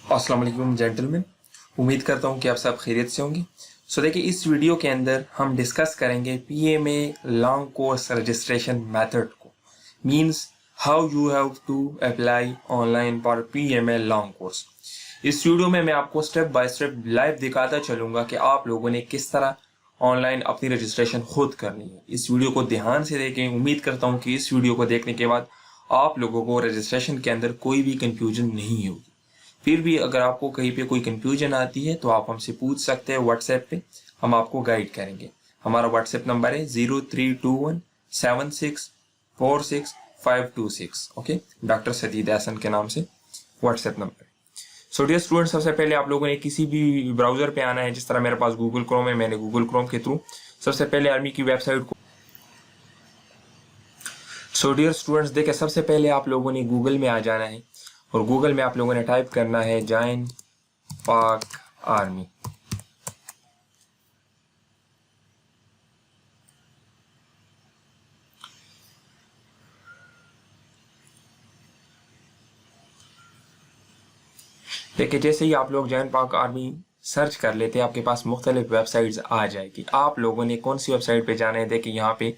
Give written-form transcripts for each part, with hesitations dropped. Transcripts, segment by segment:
अस्सलाम वालेकुम जेंटलमैन, उम्मीद करता हूँ कि आप सब खैरियत से होंगे। देखिए, इस वीडियो के अंदर हम डिस्कस करेंगे PMA long course registration method को, means how you have to apply online for PMA long course. इस वीडियो में मैं आपको स्टेप बाय स्टेप लाइव दिखाता चलूंगा कि आप लोगों ने किस तरह ऑनलाइन अपनी रजिस्ट्रेशन खुद करनी है। इस वीडियो को ध्यान से देखें। उम्मीद करता हूँ कि इस वीडियो को देखने के बाद आप लोगों को रजिस्ट्रेशन के अंदर कोई भी कंफ्यूजन नहीं होगी। फिर भी अगर आपको कहीं पे कोई कंफ्यूजन आती है तो आप हमसे पूछ सकते हैं व्हाट्सएप पे, हम आपको गाइड करेंगे। हमारा व्हाट्सएप नंबर है 03217646 ओके, डॉक्टर सदीद हसन के नाम से व्हाट्सएप नंबर है। डियर स्टूडेंट, सबसे पहले आप लोगों ने किसी भी ब्राउजर पे आना है। जिस तरह मेरे पास गूगल क्रोम है, मैंने गूगल क्रोम के थ्रू सबसे पहले आर्मी की वेबसाइट को डियर स्टूडेंट्स देखें, सबसे पहले आप लोगों ने गूगल में आ जाना है और गूगल में आप लोगों ने टाइप करना है जॉइन पाक आर्मी। देखिए, जैसे ही आप लोग जॉइन पाक आर्मी सर्च कर लेते हैं, आपके पास मुख्तलिफ वेबसाइट्स आ जाएगी। आप लोगों ने कौन सी वेबसाइट पे जाना है? देखिए, यहाँ पे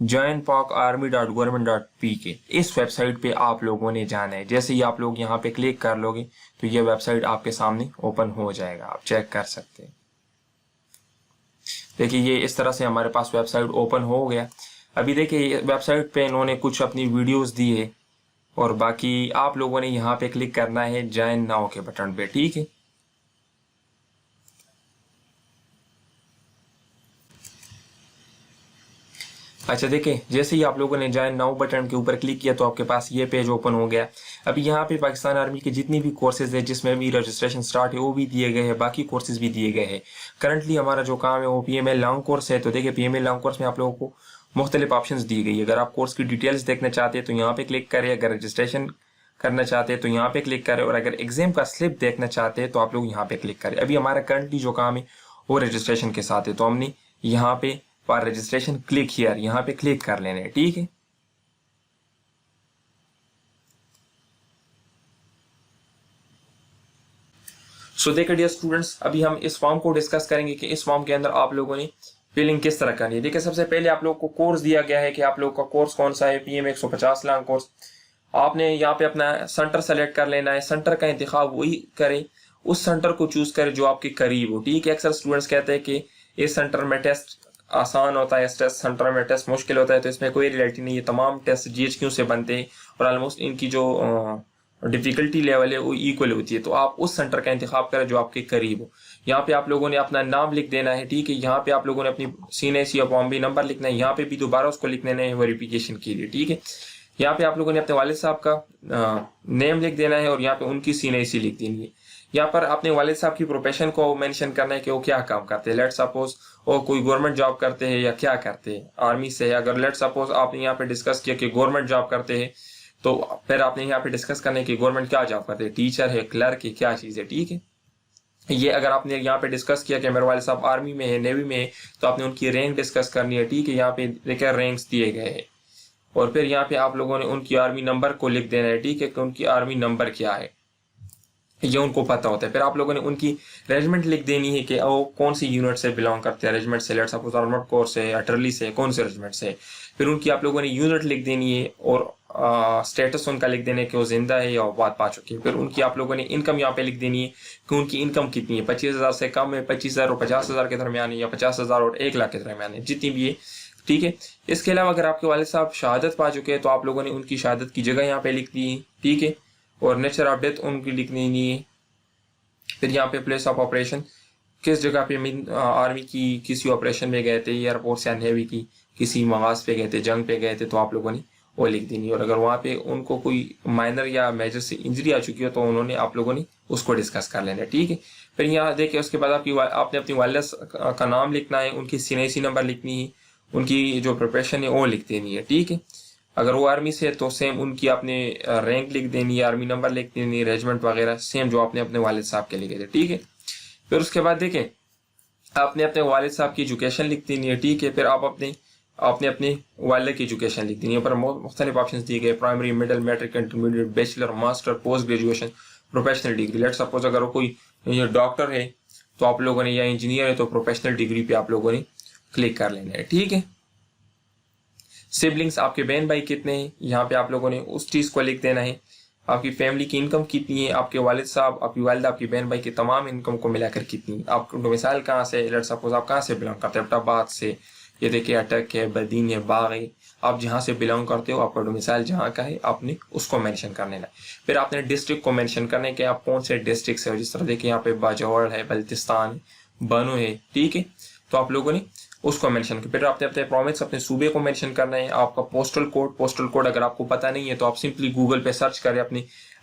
joinpakarmy.government.pk, इस वेबसाइट पे आप लोगों ने जाना है। जैसे ही आप लोग यहाँ पे क्लिक कर लोगे तो ये वेबसाइट आपके सामने ओपन हो जाएगा, आप चेक कर सकते हैं। देखिए, ये इस तरह से हमारे पास वेबसाइट ओपन हो गया। अभी देखिए, वेबसाइट पे इन्होंने कुछ अपनी वीडियोस दी है और बाकी आप लोगों ने यहाँ पे क्लिक करना है ज्वाइन नाउ के बटन पे, ठीक है। अच्छा, देखिए, जैसे ही आप लोगों ने ज्वाइन नाउ बटन के ऊपर क्लिक किया तो आपके पास ये पेज ओपन हो गया। अभी यहाँ पे पाकिस्तान आर्मी के जितनी भी कोर्सेज है जिसमें भी रजिस्ट्रेशन स्टार्ट है वो भी दिए गए हैं, बाकी कोर्सेज भी दिए गए हैं। करंटली हमारा जो काम है वो पीएमए लॉन्ग कोर्स है। तो देखिए, पीएमए लॉन्ग कोर्स में आप लोगों को मुख्तलिफ ऑप्शन दी गई है। अगर आप कोर्स की डिटेल्स देखना चाहते हैं तो यहाँ पे क्लिक करें, अगर रजिस्ट्रेशन करना चाहते हैं तो यहाँ पे क्लिक करें, और अगर एग्जाम का स्लिप देखना चाहते हैं तो आप लोग यहाँ पे क्लिक करें। अभी हमारा करंटली जो काम है वो रजिस्ट्रेशन के साथ है, तो हमने यहाँ पे फॉर रजिस्ट्रेशन क्लिक हियर, यहाँ पे क्लिक कर लेना है, ठीक है। देखिए डियर स्टूडेंट्स, अभी हम इस फॉर्म को डिस्कस करेंगे कि इस फॉर्म के अंदर आप लोगों ने फिलिंग किस तरह करनी है। देखिए, सबसे पहले आप लोगों को कोर्स दिया गया है कि आप लोगों का कोर्स कौन सा है, पीएम 150 लॉन्ग कोर्स। आपने यहाँ पे अपना सेंटर सेलेक्ट कर लेना है। सेंटर का इंतखाब वही करें, उस सेंटर को चूज करें जो आपके करीब हो, ठीक है। अक्सर स्टूडेंट्स कहते हैं कि इस सेंटर में टेस्ट आसान होता है, इस टेस्ट सेंटर में टेस्ट मुश्किल होता है, तो इसमें कोई रियलिटी नहीं है। तमाम टेस्ट जीएचक्यू से बनते हैं और ऑलमोस्ट इनकी जो डिफिकल्टी लेवल है वो इक्वल होती है। तो आप उस सेंटर का इंतखाब करें जो आपके करीब हो। यहाँ पे आप लोगों ने अपना नाम लिख देना है, ठीक है। यहाँ पे आप लोगों ने अपनी सीएनएसी या बॉम्बे नंबर लिखना है, यहाँ पे भी दोबारा उसको लिख देना है वेरिफिकेशन के लिए, ठीक है। यहाँ पे आप लोगों ने अपने वालिद साहब का नेम लिख देना है और यहाँ पे उनकी सीएनएसी लिख देनी है। यहाँ पर अपने वालिद साहब की प्रोफेशन को मेंशन करना है कि वो क्या काम करते हैं। लेट सपोज वो कोई गवर्नमेंट जॉब करते हैं या क्या करते हैं, आर्मी से। अगर लेट सपोज आपने यहाँ पे डिस्कस किया कि गवर्नमेंट जॉब करते हैं तो फिर आपने यहाँ पे डिस्कस करना है कि गवर्नमेंट क्या जॉब करते हैं, टीचर है, क्लर्क है, क्या चीज़ है, ठीक है। ये अगर आपने यहाँ पे डिस्कस किया कि मेरे वाले साहब आर्मी में है, नेवी में है, तो आपने उनकी रैंक डिस्कस करनी है, ठीक है। यहाँ पे देखिए रैंक्स दिए गए हैं और फिर यहाँ पे आप लोगों ने उनकी आर्मी नंबर को लिख देना है, ठीक है, कि उनकी आर्मी नंबर क्या है, ये उनको पता होता है। फिर आप लोगों ने उनकी रेजिमेंट लिख देनी है कि वो कौन सी यूनिट से बिलोंग करते हैं। रेजिमेंट से लेट सपोज आर्मर्ड कोर्स है, अटरली से, कौन से रेजिमेंट से। फिर उनकी आप लोगों ने यूनिट लिख देनी है और स्टेटस उनका लिख देना है कि वो जिंदा है या वफात पा चुके हैं। फिर उनकी आप लोगों ने इनकम यहाँ पे लिख देनी है कि उनकी इनकम कितनी है, 25,000 से कम है, 25,000 और 50,000 के दरमियान है, या 50,000 और 1 लाख के दरमियान है, जितनी भी है, ठीक है। इसके अलावा अगर आपके वालिद साहब शहादत पा चुके हैं तो आप लोगों ने उनकी शहादत की जगह यहाँ पे लिख दी है, ठीक है। और नेचर ऑफ डेथ उनकी लिखनी नहीं है। फिर यहाँ पे प्लेस ऑफ ऑपरेशन, किस जगह पे आर्मी की किसी ऑपरेशन में गए थे, एयरफोर्स या नेवी की किसी मगाज पे गए थे, जंग पे गए थे, तो आप लोगों ने वो लिख देनी। और अगर वहाँ पे उनको कोई माइनर या मेजर से इंजरी आ चुकी हो तो उन्होंने आप लोगों ने उसको डिस्कस कर लेना है, ठीक है। फिर यहाँ देखिए, उसके बाद आपने अपनी वालिदा का नाम लिखना है, उनकी सीएनएसी नंबर लिखनी है, उनकी जो प्रोफेशन है वो लिख देनी है, ठीक है। अगर वो आर्मी से है तो सेम उनकी आपने रैंक लिख देनी है, आर्मी नंबर लिख देनी है, रेजिमेंट वगैरह सेम जो आपने अपने वालिद साहब के लिखे थे, ठीक है। फिर उसके बाद देखें, आपने अपने वालिद साहब की एजुकेशन लिख देनी है, ठीक है। फिर आप आपने अपने वालिद की एजुकेशन लिख देनी है। पर मुख्तलिफ ऑप्शन दिए गए, primary, middle, matric, intermediate, bachelor, master, post graduation, professional degree, let suppose अगर कोई डॉक्टर है तो आप लोगों ने, या इंजीनियर है तो प्रोफेशनल डिग्री पे आप लोगों ने क्लिक कर लेना है, ठीक है। सिबलिंग्स, आपके बहन भाई कितने हैं, यहाँ पे आप लोगों ने उस चीज़ को लिख देना है। आपकी फैमिली की इनकम कितनी है, आपके वालिद साहब, आपकी वालिदा, आपकी बहन भाई की तमाम इनकम को मिलाकर कितनी, आपका डोमिसाइल कहाँ से, लेट सपोज आप कहाँ से बिलोंग करते हैं, एबटाबाद से, ये देखिए अटक है, बदीन है, बाग है, आप जहाँ से बिलोंग करते हो आपका डोमिसाइल जहाँ का है आपने उसको मेंशन कर लेना है। फिर आपने डिस्ट्रिक्ट को मेंशन करना है कि आप कौन से डिस्ट्रिक्ट से हो, जिस तरह देखिए यहाँ पे बाजौड़ है, बल्तिस्तान है, बनो है, ठीक है। तो आप लोगों ने उसको मेंशन किया। फिर आपने अपने प्रोविंस, अपने सूबे को मेंशन करना है। आपका पोस्टल कोड अगर आपको पता नहीं है तो आप सिंपली गूगल पे सर्च करें,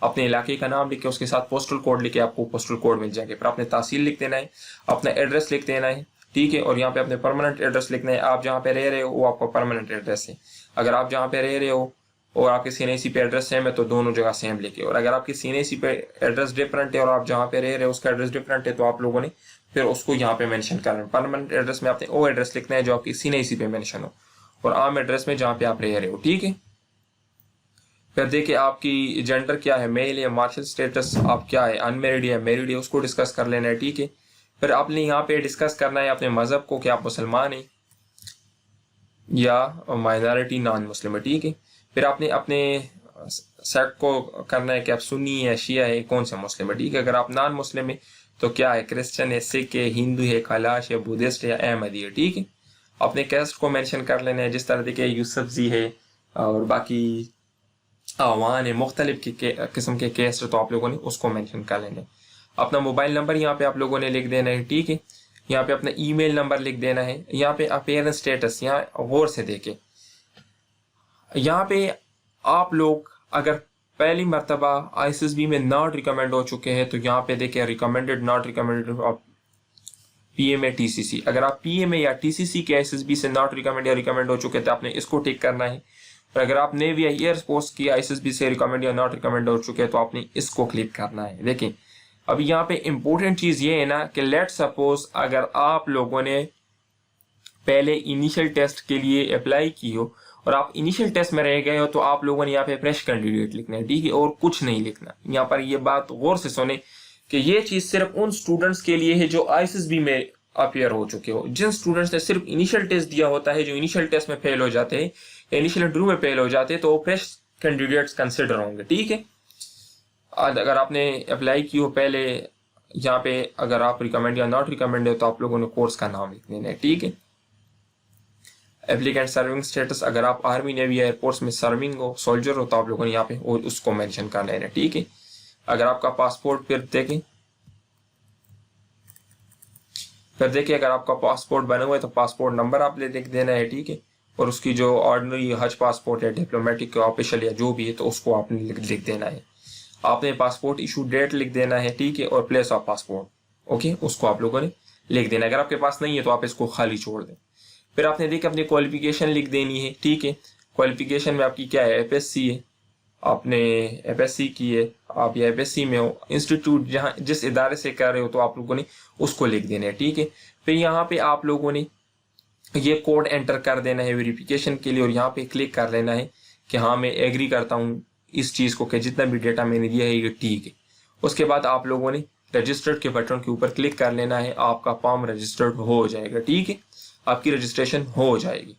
अपने इलाके का नाम लिख के उसके साथ पोस्टल कोड लिखे, आपको पोस्टल कोड मिल जाएगा। फिर आपने तहसील लिख देना है, अपना एड्रेस लिख देना है, ठीक है। और यहाँ पे अपने परमानेंट एड्रेस लिखना है, आप जहाँ पे रह रहे हो वो आपका परमानेंट एड्रेस है। अगर आप जहाँ पे रह रहे हो और आपके CNAC पे एड्रेस सेम है तो दोनों जगह सेम लिखे, और अगर आपके CNAC पे एड्रेस डिफरेंट है और आप जहाँ पे रह रहे हो उसका एड्रेस डिफरेंट है तो आप लोगों ने फिर उसको यहाँ पे मेंशन करना है। परमानेंट एड्रेस में आपने वो एड्रेस लिखना है जो आपकी CNAC पे मेंशन हो, और आम एड्रेस में जहाँ पे आप रह रहे हो, ठीक है। फिर देखिए आपकी जेंडर क्या है, मेल या मार्शल स्टेटस आप क्या है, अनमेरिड या मैरिड है, उसको डिस्कस कर लेना है, ठीक है। फिर आपने यहाँ पे डिस्कस करना है अपने मजहब को कि आप मुसलमान हैं या माइनॉरिटी नॉन मुस्लिम है, ठीक है। फिर आपने अपने सेक्ट को करना है कि आप सुन्नी है, शिया है, कौन से मुस्लिम है, ठीक है। अगर आप नॉन मुस्लिम है तो क्या है, क्रिश्चियन है, सिख है, हिंदू है, खलाश है, बुद्धिस्ट है या अहमदी है, ठीक है। अपने कैस्ट को मेंशन कर लेना है, जिस तरह देखिए यूसुफ जी है और बाकी आवान है, मुख्तलिफ किस्म के कैस्ट है तो आप लोगों ने उसको मेंशन कर लेना है। अपना मोबाइल नंबर यहाँ पे आप लोगों ने लिख देना है, ठीक है। यहाँ पे अपना ईमेल नंबर लिख देना है। यहाँ पे अपीयरेंस स्टेटस, यहाँ गौर से देखें, यहाँ पे आप लोग अगर पहली मरतबा ISSB में नॉट रिकमेंड हो चुके हैं तो यहाँ पे देखें recommended, not recommended of PMA TCC। अगर आप PMA या TCC के ISSB से नॉट रिकमेंड या रिकमेंड हो चुके हैं तो आपने इसको टिक करना है। और अगर आप नेवी या एयर फोर्स की ISSB से रिकमेंड या नॉट रिकमेंड हो चुके हैं तो आपने इसको क्लिक करना है। देखें अब यहाँ पे इंपॉर्टेंट चीज ये है ना कि लेट सपोज अगर आप लोगों ने पहले इनिशियल टेस्ट के लिए अप्लाई की हो और आप इनिशियल टेस्ट में रह गए हो तो आप लोगों ने यहाँ पे फ्रेश कैंडिडेट लिखना है, ठीक है, और कुछ नहीं लिखना। यहाँ पर ये बात गौर से सुने कि ये चीज सिर्फ उन स्टूडेंट्स के लिए है जो ISSB में अपियर हो चुके हो। जिन स्टूडेंट्स ने सिर्फ इनिशियल टेस्ट दिया होता है, जो इनिशियल टेस्ट में फेल हो जाते हैं, इनिशियल इंटरव्यू में फेल हो जाते हैं, तो वो फ्रेश कैंडिडेट्स कंसिडर होंगे, ठीक है। अगर आपने अप्लाई की हो पहले, यहाँ पे अगर आप रिकमेंड या नॉट रिकमेंड हो तो आप लोगों ने कोर्स का नाम लिख देना है, ठीक है। एप्लीकेंट सर्विंग स्टेटस, अगर आप आर्मी, नेवी या एयरफोर्स में सर्विंग हो, सोल्जर हो, तो आप लोगों ने यहाँ पे उसको मेंशन कर लेना है, ठीक है। अगर आपका पासपोर्ट, फिर देखिए अगर आपका पासपोर्ट बना हुआ है तो पासपोर्ट नंबर आप लिख देना है, ठीक है। और उसकी जो ऑर्डिनरी हज पासपोर्ट या डिप्लोमेटिक ऑफिशियल या जो भी है तो उसको आपने लिख देना है। आपने पासपोर्ट इशू डेट लिख देना है, ठीक है, और प्लेस ऑफ पासपोर्ट, ओके, उसको आप लोगों ने लिख देना। अगर आपके पास नहीं है तो आप इसको खाली छोड़ दें। फिर आपने देखिए अपनी क्वालिफिकेशन लिख देनी है, ठीक है। क्वालिफिकेशन में आपकी क्या है, FSC है, आपने FSC की है, आप या FSC में हो, इंस्टीट्यूट जहाँ जिस इदारे से कर रहे हो तो आप लोगों ने उसको लिख देना है, ठीक है। फिर यहाँ पे आप लोगों ने ये कोड एंटर कर देना है वेरिफिकेशन के लिए और यहाँ पे क्लिक कर लेना है कि हाँ मैं एग्री करता हूँ इस चीज़ को कि जितना भी डेटा मैंने दिया है ये ठीक है। उसके बाद आप लोगों ने रजिस्टर्ड के बटन के ऊपर क्लिक कर लेना है, आपका फॉर्म रजिस्टर्ड हो जाएगा, ठीक है, आपकी रजिस्ट्रेशन हो जाएगी।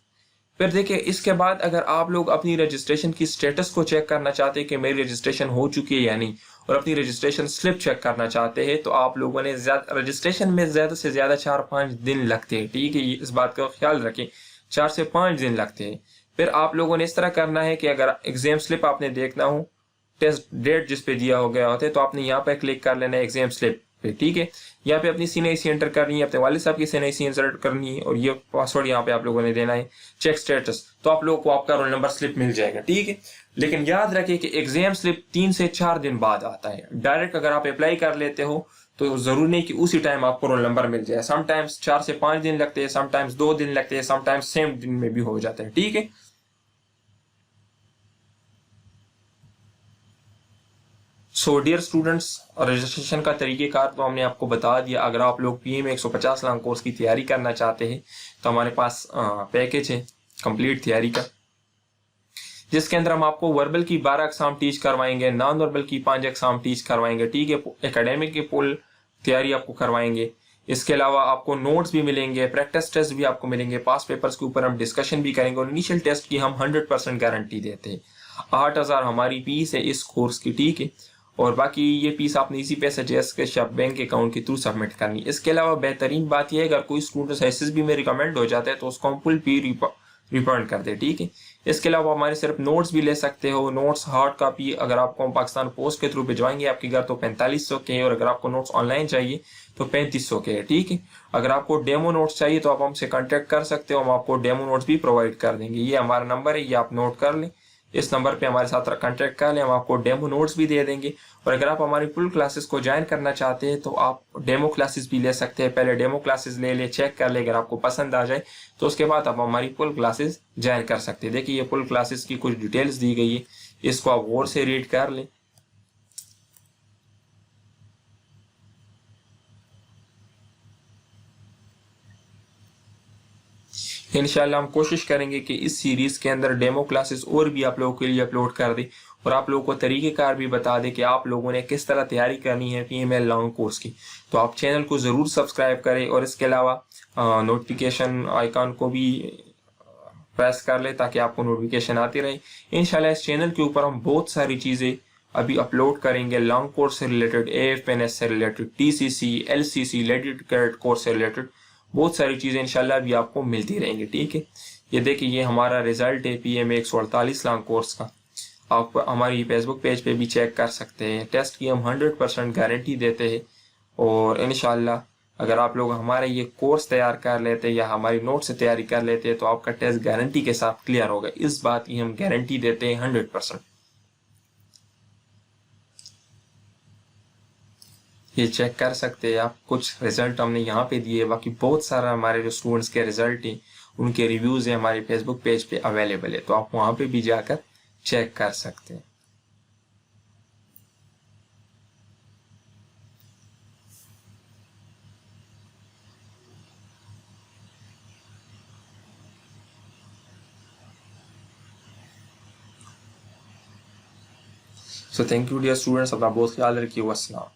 फिर देखिए इसके बाद अगर आप लोग अपनी रजिस्ट्रेशन की स्टेटस को चेक करना चाहते हैं कि मेरी रजिस्ट्रेशन हो चुकी है या नहीं, और अपनी रजिस्ट्रेशन स्लिप चेक करना चाहते हैं तो आप लोगों ने रजिस्ट्रेशन में ज़्यादा से ज़्यादा 4-5 दिन लगते हैं, ठीक है, इस बात का ख्याल रखें, 4 से 5 दिन लगते हैं। फिर आप लोगों ने इस तरह करना है कि अगर एग्जाम स्लिप आपने देखना हो, टेस्ट डेट जिस पे दिया हो गया होता है, तो आपने यहाँ पे क्लिक कर लेना है एग्जाम स्लिप पे, ठीक है। यहाँ पे अपनी CNAC एंटर करनी है, अपने वालिद साहब की CNAC एंटर करनी है और ये पासवर्ड यहाँ पे आप लोगों ने देना है, चेक स्टेटस, तो आप लोगों को आपका रोल नंबर स्लिप मिल जाएगा, ठीक है। लेकिन याद रखें कि एग्जाम स्लिप 3 से 4 दिन बाद आता है। डायरेक्ट अगर आप अप्लाई कर लेते हो तो जरूरी नहीं कि उसी टाइम आपको रोल नंबर मिल जाए, समटाइम्स 4 से 5 दिन लगते हैं, समटाइम्स 2 दिन लगते हैं, समटाइम्स सेम दिन में भी हो जाते हैं, ठीक है। सो डियर स्टूडेंट्स, रजिस्ट्रेशन का तरीक़ेकार तो हमने आपको बता दिया। अगर आप लोग PMA 150 लाख कोर्स की तैयारी करना चाहते हैं तो हमारे पास पैकेज है कंप्लीट तैयारी का। जिसके अंदर हम आपको वर्बल की 12 अकसाम टीच करवाएंगे, नॉन वर्बल की 5 अकसाम टीच करवाएंगे, ठीक है। एकेडमिक की फुल तैयारी आपको करवाएंगे। इसके अलावा आपको नोट्स भी मिलेंगे, प्रैक्टिस टेस्ट भी आपको मिलेंगे, पास पेपर्स के ऊपर हम डिस्कशन भी करेंगे और इनिशियल टेस्ट की हम 100% गारंटी देते हैं। 8,000 हमारी फीस है इस कोर्स की, ठीक है। और बाकी ये फीस आपने इसी पैसे जैस के शब बैंक अकाउंट के थ्रू सबमिट करनी है। इसके अलावा बेहतरीन बात यह है, अगर कोई स्टूडेंट SSB में रिकमेंड हो जाता है तो उसको हम फुल फी रिफंड कर दे, ठीक है। इसके अलावा हमारे सिर्फ नोट्स भी ले सकते हो। नोट्स हार्ड कॉपी अगर आपको हम पाकिस्तान पोस्ट के थ्रू भिजवाएंगे आपके घर तो 4500 के है, और अगर आपको नोट्स ऑनलाइन चाहिए तो 3500 के है, ठीक है। अगर आपको डेमो नोट्स चाहिए तो आप हमसे कांटेक्ट कर सकते हो, हम आपको डेमो नोट्स भी प्रोवाइड कर देंगे। ये हमारा नंबर है, ये आप नोट कर लें, इस नंबर पे हमारे साथ कांटेक्ट कर लें, हम आपको डेमो नोट्स भी दे देंगे। और अगर आप हमारी फुल क्लासेस को ज्वाइन करना चाहते हैं तो आप डेमो क्लासेस भी ले सकते हैं। पहले डेमो क्लासेस ले ले, चेक कर ले, अगर आपको पसंद आ जाए तो उसके बाद आप हमारी फुल क्लासेस ज्वाइन कर सकते हैं। देखिए ये फुल क्लासेस की कुछ डिटेल्स दी गई है, इसको आप गौर से रीड कर लें। इंशाल्लाह हम कोशिश करेंगे कि इस सीरीज के अंदर डेमो क्लासेस और भी आप लोगों के लिए अपलोड कर दें और आप लोगों को तरीक़ेकार भी बता दें कि आप लोगों ने किस तरह तैयारी करनी है PML लॉन्ग कोर्स की। तो आप चैनल को ज़रूर सब्सक्राइब करें और इसके अलावा नोटिफिकेशन आइकॉन को भी प्रेस कर ले ताकि आपको नोटिफिकेशन आती रहे। इंशाल्लाह इस चैनल के ऊपर हम बहुत सारी चीज़ें अभी अपलोड करेंगे, लॉन्ग कोर्स से रिलेटेड, AFNS से रिलेटेड, TCC, LCC, लेटेड कैडेट कोर्स से रिलेटेड बहुत सारी चीज़ें इंशाल्लाह भी आपको मिलती रहेंगी, ठीक है। ये देखिए ये हमारा रिजल्ट है PMA 148 लॉन्ग कोर्स का। आप हमारी फेसबुक पेज पे भी चेक कर सकते हैं। टेस्ट की हम 100% गारंटी देते हैं और इंशाल्लाह अगर आप लोग हमारे ये कोर्स तैयार कर लेते या हमारी नोट से तैयारी कर लेते तो आपका टेस्ट गारंटी के साथ क्लियर होगा। इस बात की हम गारंटी देते हैं 100%। ये चेक कर सकते हैं आप, कुछ रिजल्ट हमने यहाँ पे दिए, बाकी बहुत सारा हमारे जो स्टूडेंट्स के रिजल्ट हैं उनके रिव्यूज़ हैं हमारे फेसबुक पेज पे अवेलेबल है, तो आप वहाँ पे भी जाकर चेक कर सकते हैं। So thank you dear students, अपना बहुत ख्याल रखिए। अस्सलाम।